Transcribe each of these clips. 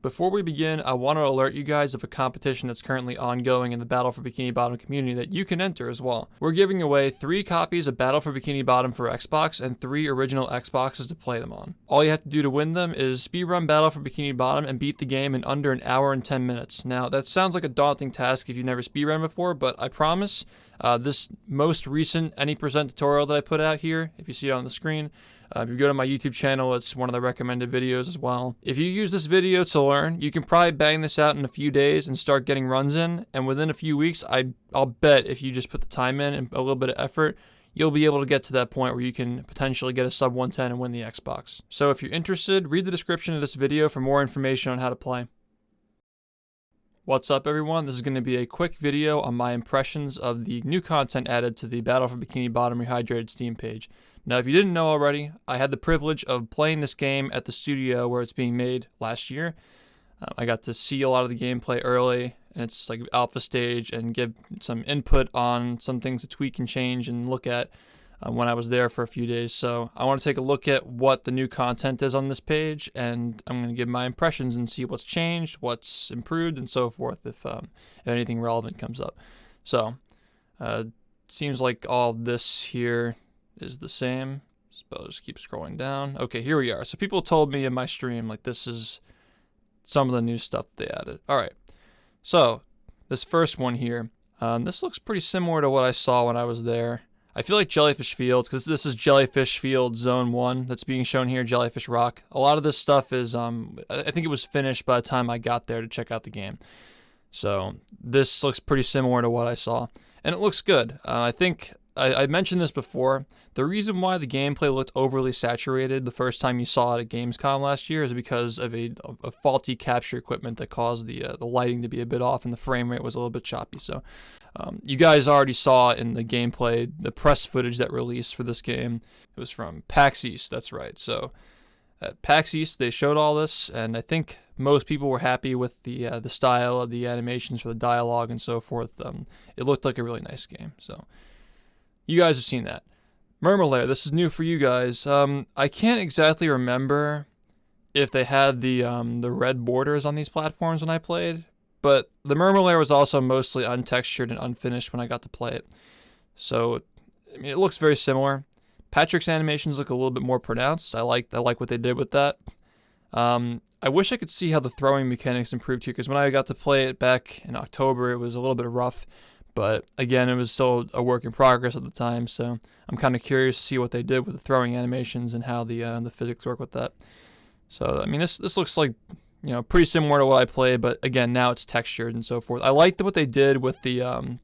Before we begin, I want to alert you guys of a competition that's currently ongoing in the Battle for Bikini Bottom community that you can enter as well. We're giving away 3 copies of Battle for Bikini Bottom for Xbox and 3 original Xboxes to play them on. All you have to do to win them is speedrun Battle for Bikini Bottom and beat the game in under an hour and 10 minutes. Now, that sounds like a daunting task if you've never speedrun before, but I promise this most recent any percent tutorial that I put out here, if you see it on the screen, if you go to my YouTube channel, it's one of the recommended videos as well. If you use this video to learn, you can probably bang this out in a few days and start getting runs in, and within a few weeks, I'll bet if you just put the time in and a little bit of effort, you'll be able to get to that point where you can potentially get a sub 110 and win the Xbox. So if you're interested, read the description of this video for more information on how to play. What's up everyone, this is going to be a quick video on my impressions of the new content added to the Battle for Bikini Bottom Rehydrated Steam page. Now if you didn't know already, I had the privilege of playing this game at the studio where it's being made last year. I got to see a lot of the gameplay early, and it's like alpha stage, and give some input on some things to tweak and change and look at when I was there for a few days. So I want to take a look at what the new content is on this page, and I'm going to give my impressions and see what's changed, what's improved, and so forth if anything relevant comes up. So seems like all this here is the same. I'll just keep scrolling down. Okay, here we are. So people told me in my stream, like, this is some of the new stuff they added. All right, so this first one here, this looks pretty similar to what I saw when I was there. I feel like Jellyfish Fields, because this is Jellyfish Field Zone 1 that's being shown here, Jellyfish Rock. A lot of this stuff is, I think it was finished by the time I got there to check out the game. So this looks pretty similar to what I saw, and it looks good. I think I mentioned this before. The reason why the gameplay looked overly saturated the first time you saw it at Gamescom last year is because of a faulty capture equipment that caused the lighting to be a bit off and the frame rate was a little bit choppy. So you guys already saw in the gameplay the press footage that released for this game. It was from PAX East, that's right. So at PAX East they showed all this, and I think most people were happy with the style of the animations for the dialogue and so forth. It looked like a really nice game. So you guys have seen that. Murmur, this is new for you guys. I can't exactly remember if they had the red borders on these platforms when I played, but the Murmur was also mostly untextured and unfinished when I got to play it. So, I mean, it looks very similar. Patrick's animations look a little bit more pronounced. I like what they did with that. I wish I could see how the throwing mechanics improved here, because when I got to play it back in October, it was a little bit rough. But again, it was still a work in progress at the time, so I'm kind of curious to see what they did with the throwing animations and how the physics work with that. So I mean, this looks like, you know, pretty similar to what I played, but again, now it's textured and so forth. I liked what they did with the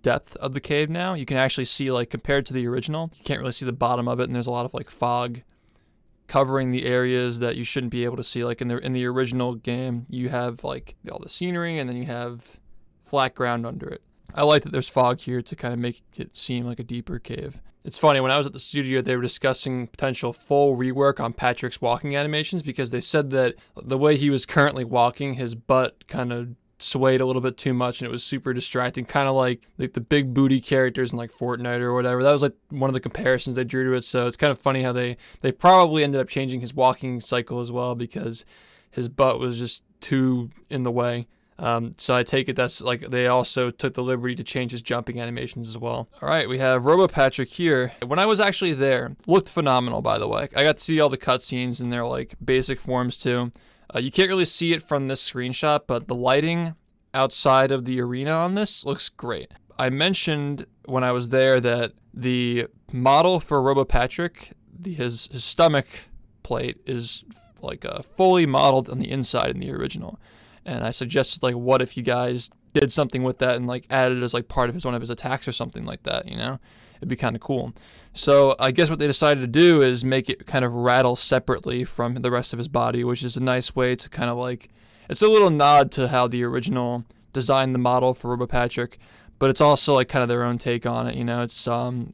depth of the cave. Now you can actually see, like, compared to the original, you can't really see the bottom of it, and there's a lot of like fog covering the areas that you shouldn't be able to see. Like in the original game, you have like all the scenery, and then you have flat ground under it. I like that there's fog here to kind of make it seem like a deeper cave. It's funny, when I was at the studio, they were discussing potential full rework on Patrick's walking animations, because they said that the way he was currently walking, his butt kind of swayed a little bit too much, and it was super distracting, kind of like the big booty characters in like Fortnite or whatever. That was like one of the comparisons they drew to it, so it's kind of funny how they probably ended up changing his walking cycle as well, because his butt was just too in the way. So I take it that's like they also took the liberty to change his jumping animations as well. All right, we have Robo Patrick here. When I was actually there, looked phenomenal, by the way. I got to see all the cutscenes in their like basic forms too. You can't really see it from this screenshot, but the lighting outside of the arena on this looks great. I mentioned when I was there that the model for Robo Patrick, his stomach plate is like fully modeled on the inside in the original. And I suggested, like, what if you guys did something with that and like added it as like part of one of his attacks or something like that, you know? It'd be kind of cool. So I guess what they decided to do is make it kind of rattle separately from the rest of his body, which is a nice way to kind of like, it's a little nod to how the original designed the model for Robo Patrick, but it's also like kind of their own take on it, you know? It's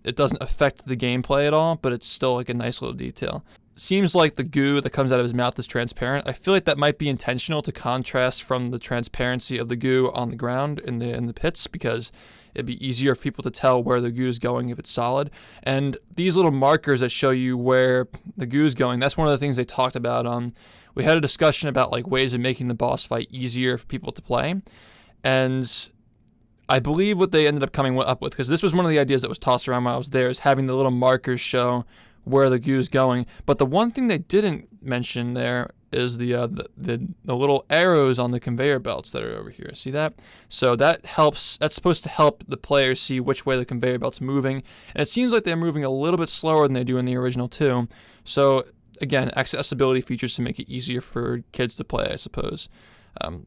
it doesn't affect the gameplay at all, but it's still like a nice little detail. Seems like the goo that comes out of his mouth is transparent. I feel like that might be intentional to contrast from the transparency of the goo on the ground in the pits, because it'd be easier for people to tell where the goo is going if it's solid. And these little markers that show you where the goo is going, that's one of the things they talked about we had a discussion about like ways of making the boss fight easier for people to play. And I believe what they ended up coming up with, because this was one of the ideas that was tossed around while I was there, is having the little markers show where the goo is going. But the one thing they didn't mention there is the little arrows on the conveyor belts that are over here. See that? So that helps. That's supposed to help the players see which way the conveyor belt's moving. And it seems like they're moving a little bit slower than they do in the original too. So again, accessibility features to make it easier for kids to play, I suppose.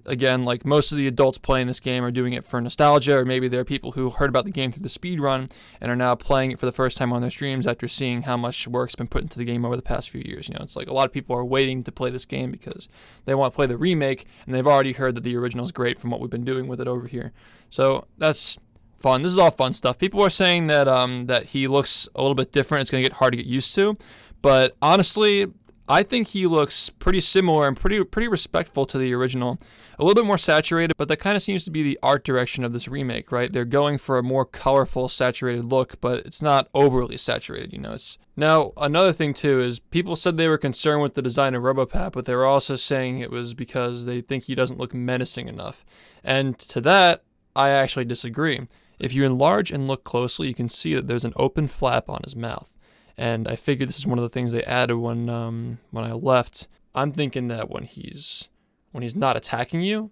Again, like most of the adults playing this game are doing it for nostalgia, or maybe there are people who heard about the game through the speedrun and are now playing it for the first time on their streams after seeing how much work's been put into the game over the past few years. You know, it's like a lot of people are waiting to play this game because they want to play the remake, and they've already heard that the original is great from what we've been doing with it over here. So that's fun. This is all fun stuff. People are saying that that he looks a little bit different. It's going to get hard to get used to, but honestly, I think he looks pretty similar and pretty respectful to the original. A little bit more saturated, but that kind of seems to be the art direction of this remake, right? They're going for a more colorful, saturated look, but it's not overly saturated, you know. Now, another thing too is people said they were concerned with the design of RoboPat, but they were also saying it was because they think he doesn't look menacing enough. And to that, I actually disagree. If you enlarge and look closely, you can see that there's an open flap on his mouth. And I figured this is one of the things they added when I left. I'm thinking that when he's not attacking you,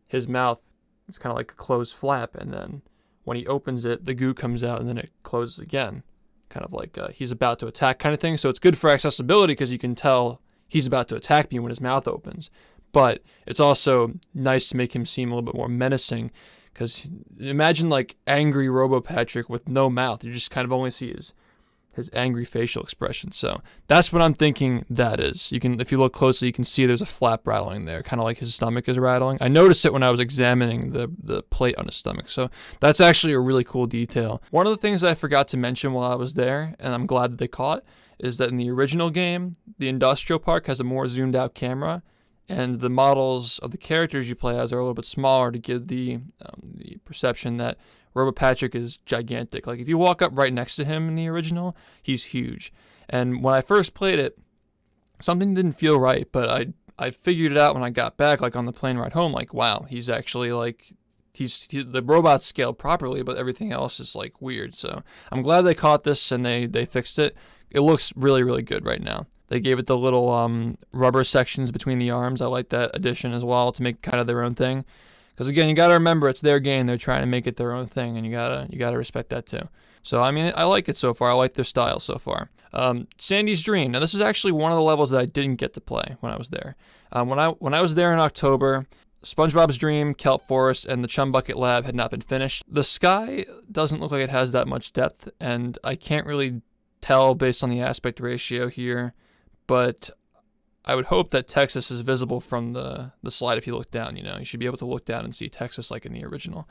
his mouth is kind of like a closed flap, and then when he opens it, the goo comes out, and then it closes again, kind of like he's about to attack kind of thing. So it's good for accessibility because you can tell he's about to attack me when his mouth opens. But it's also nice to make him seem a little bit more menacing, because imagine like angry RoboPatrick with no mouth. You just kind of only see his angry facial expression. So that's what I'm thinking that is. You can, if you look closely, you can see there's a flap rattling there, kind of like his stomach is rattling. I noticed it when I was examining the plate on his stomach. So that's actually a really cool detail. One of the things I forgot to mention while I was there, and I'm glad that they caught, is that in the original game, the industrial park has a more zoomed out camera, and the models of the characters you play as are a little bit smaller to give the perception that RoboPatrick is gigantic. Like if you walk up right next to him in the original, he's huge. And when I first played it, something didn't feel right, but I figured it out when I got back, like on the plane ride home, like wow, he's actually like the robot's scaled properly, but everything else is like weird. So I'm glad they caught this and they fixed it. It looks really, really good right now. They gave it the little rubber sections between the arms. I like that addition as well to make kind of their own thing. Because again, you gotta remember it's their game. They're trying to make it their own thing, and you gotta respect that too. So I mean, I like it so far. I like their style so far. Sandi's Dream. Now this is actually one of the levels that I didn't get to play when I was there. When I was there in October, SpongeBob's Dream, Kelp Forest, and the Chum Bucket Lab had not been finished. The sky doesn't look like it has that much depth, and I can't really tell based on the aspect ratio here, but I would hope that Texas is visible from the slide if you look down. You know, you should be able to look down and see Texas like in the original.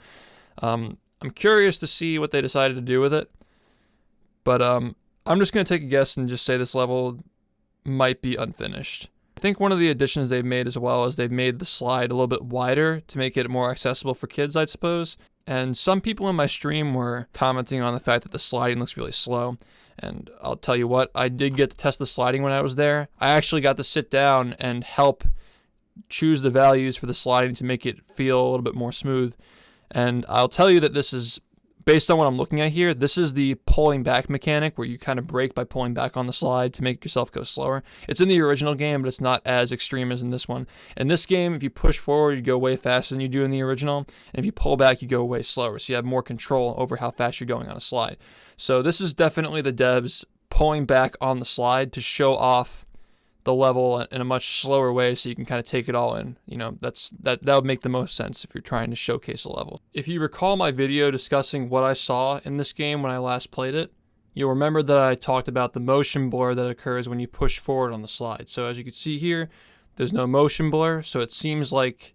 I'm curious to see what they decided to do with it, but I'm just going to take a guess and just say this level might be unfinished. I think one of the additions they've made as well is they've made the slide a little bit wider to make it more accessible for kids, I suppose. And some people in my stream were commenting on the fact that the sliding looks really slow. And I'll tell you what, I did get to test the sliding when I was there. I actually got to sit down and help choose the values for the sliding to make it feel a little bit more smooth. And I'll tell you that this is, based on what I'm looking at here, this is the pulling back mechanic where you kind of brake by pulling back on the slide to make yourself go slower. It's in the original game, but it's not as extreme as in this one. In this game, if you push forward, you go way faster than you do in the original. And if you pull back, you go way slower. So you have more control over how fast you're going on a slide. So this is definitely the devs pulling back on the slide to show off the level in a much slower way so you can kind of take it all in. You know, that would make the most sense if you're trying to showcase a level. If you recall my video discussing what I saw in this game when I last played it, you'll remember that I talked about the motion blur that occurs when you push forward on the slide. So as you can see here, there's no motion blur, so it seems like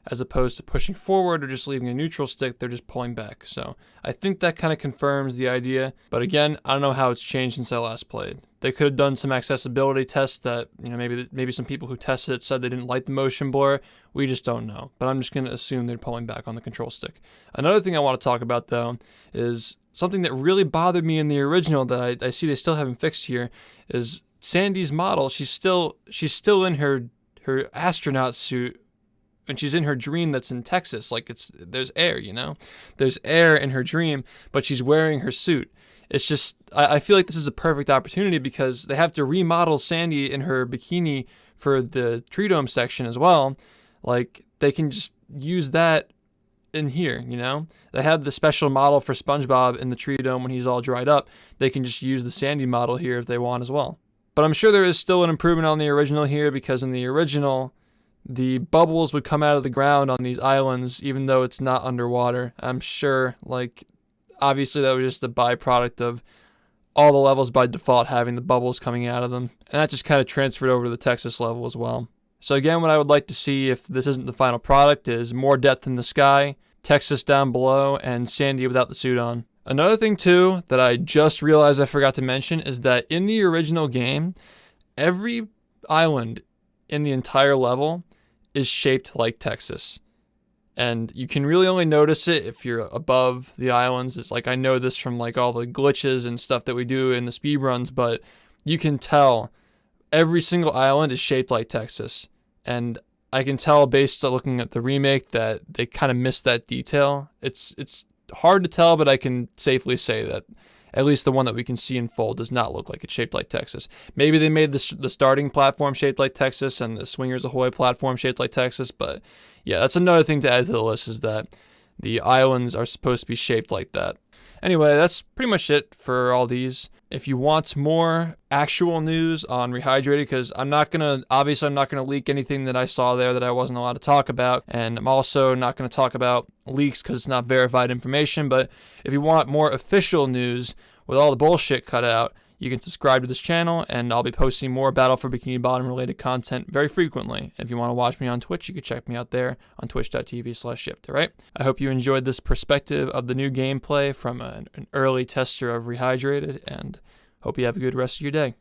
as opposed to pushing forward or just leaving a neutral stick, they're just pulling back. So I think that kind of confirms the idea. But again, I don't know how it's changed since I last played. They could have done some accessibility tests that, you know, maybe some people who tested it said they didn't like the motion blur. We just don't know. But I'm just going to assume they're pulling back on the control stick. Another thing I want to talk about, though, is something that really bothered me in the original that I see they still haven't fixed here is Sandi's model. She's still in her her astronaut suit when she's in her dream that's in Texas. Like, there's air, you know? There's air in her dream, but she's wearing her suit. It's just, I feel like this is a perfect opportunity because they have to remodel Sandi in her bikini for the tree dome section as well. Like, they can just use that in here, you know? They had the special model for SpongeBob in the tree dome when he's all dried up. They can just use the Sandi model here if they want as well. But I'm sure there is still an improvement on the original here, because in the original, the bubbles would come out of the ground on these islands even though it's not underwater. I'm sure, like, obviously that was just a byproduct of all the levels by default having the bubbles coming out of them. And that just kind of transferred over to the Texas level as well. So again, what I would like to see, if this isn't the final product, is more depth in the sky, Texas down below, and Sandi without the suit on. Another thing too that I just realized I forgot to mention is that in the original game, every island in the entire level is shaped like Texas. And you can really only notice it if you're above the islands. It's like, I know this from like all the glitches and stuff that we do in the speedruns, but you can tell every single island is shaped like Texas. And I can tell based on looking at the remake that they kind of missed that detail. It's hard to tell, but I can safely say that at least the one that we can see in full does not look like it's shaped like Texas. Maybe they made the starting platform shaped like Texas and the Swingers Ahoy platform shaped like Texas, but yeah, that's another thing to add to the list, is that the islands are supposed to be shaped like that. Anyway, that's pretty much it for all these. If you want more actual news on Rehydrated, because I'm not going to leak anything that I saw there that I wasn't allowed to talk about, and I'm also not going to talk about leaks because it's not verified information, but if you want more official news with all the bullshit cut out, you can subscribe to this channel, and I'll be posting more Battle for Bikini Bottom related content very frequently. If you want to watch me on Twitch, you can check me out there on twitch.tv/shift, all right? I hope you enjoyed this perspective of the new gameplay from an early tester of Rehydrated, and hope you have a good rest of your day.